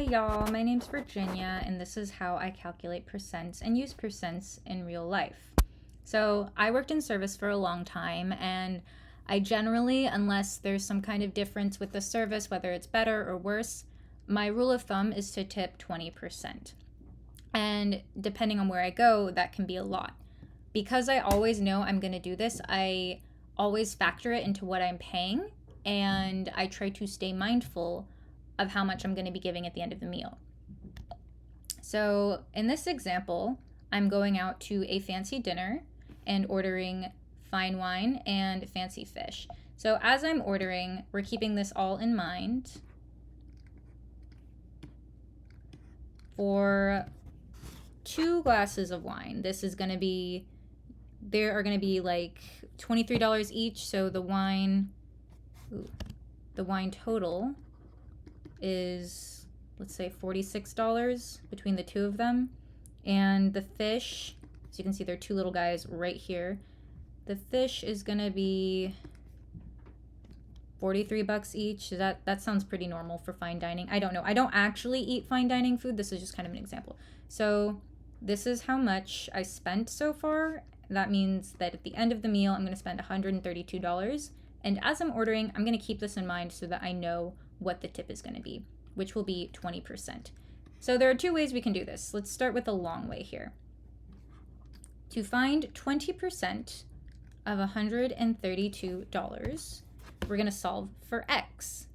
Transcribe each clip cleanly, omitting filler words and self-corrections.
y'all, my name's Virginia, and this is how I calculate percents and use percents in real life. So I worked in service for a long time, and I generally, unless there's some kind of difference with the service, whether it's better or worse, my rule of thumb is to tip 20%. And depending on where I go, that can be a lot. Because I always know I'm going to do this, I always factor it into what I'm paying, and I try to stay mindful of how much I'm going to be giving at the end of the meal. So in this example, I'm going out to a fancy dinner and ordering fine wine and fancy fish. So as I'm ordering, we're keeping this all in mind. For 2 glasses of wine, this is going to be, there are going to be like $23 each. So the wine total is, let's say, $46 between the two of them. And the fish, so you can see there are 2 little guys right here. The fish is gonna be $43 each. That sounds pretty normal for fine dining. I don't know. I don't actually eat fine dining food. This is just kind of an example. So this is how much I spent so far. That means that at the end of the meal, I'm gonna spend $132. And as I'm ordering, I'm gonna keep this in mind so that I know what the tip is going to be, which will be 20%. So there are 2 ways we can do this. Let's start with the long way here. To find 20% of $132, we're going to solve for x.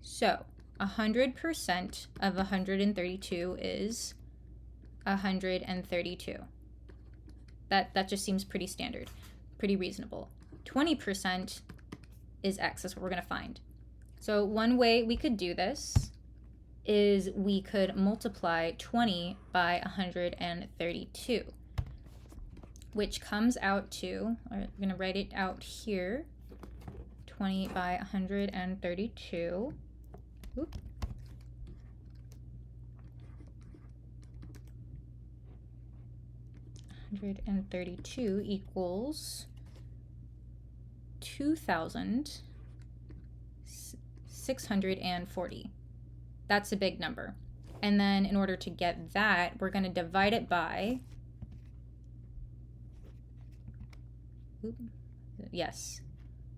So 100% of 132 is 132. That just seems pretty standard, pretty reasonable. 20% is x. That's what we're going to find. So one way we could do this is we could multiply 20 by 132, which comes out to, I'm going to write it out here, 20 by 132. Oop. $132 equals 2,640. That's a big number. And then in order to get that, we're going to divide it by, yes,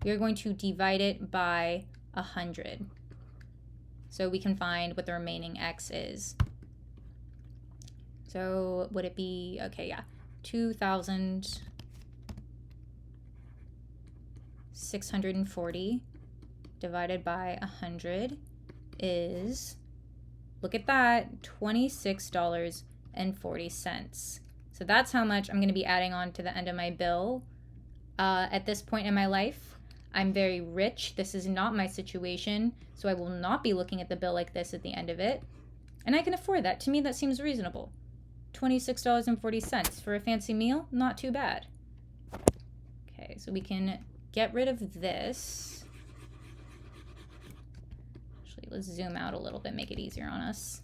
we're going to divide it by 100. So we can find what the remaining x is. So would it be, okay, yeah, 2,640 divided by 100 is, look at that, $26.40. So that's how much I'm going to be adding on to the end of my bill. At this point in my life, I'm very rich. This is not my situation, so I will not be looking at the bill like this at the end of it. And I can afford that. To me, that seems reasonable. $26.40 for a fancy meal, not too bad. Okay, so we can get rid of this. Actually, let's zoom out a little bit, make it easier on us.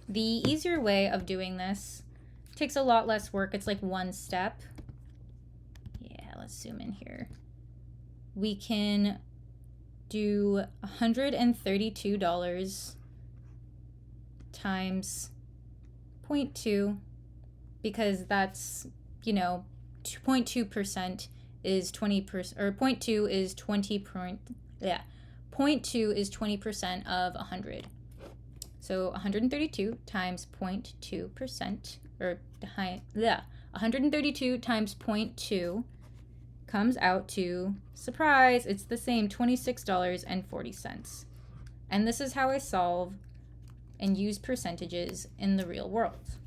The easier way of doing this takes a lot less work. It's like one step. Yeah, let's zoom in here. We can do $132 times 0.2, because that's, 0.2% is 20%, or 0.2 is 0.2 is 20% of 100. So 132 times 0.2%, or 132 times 0.2 comes out to, surprise, it's the same, $26.40. And this is how I solve and use percentages in the real world.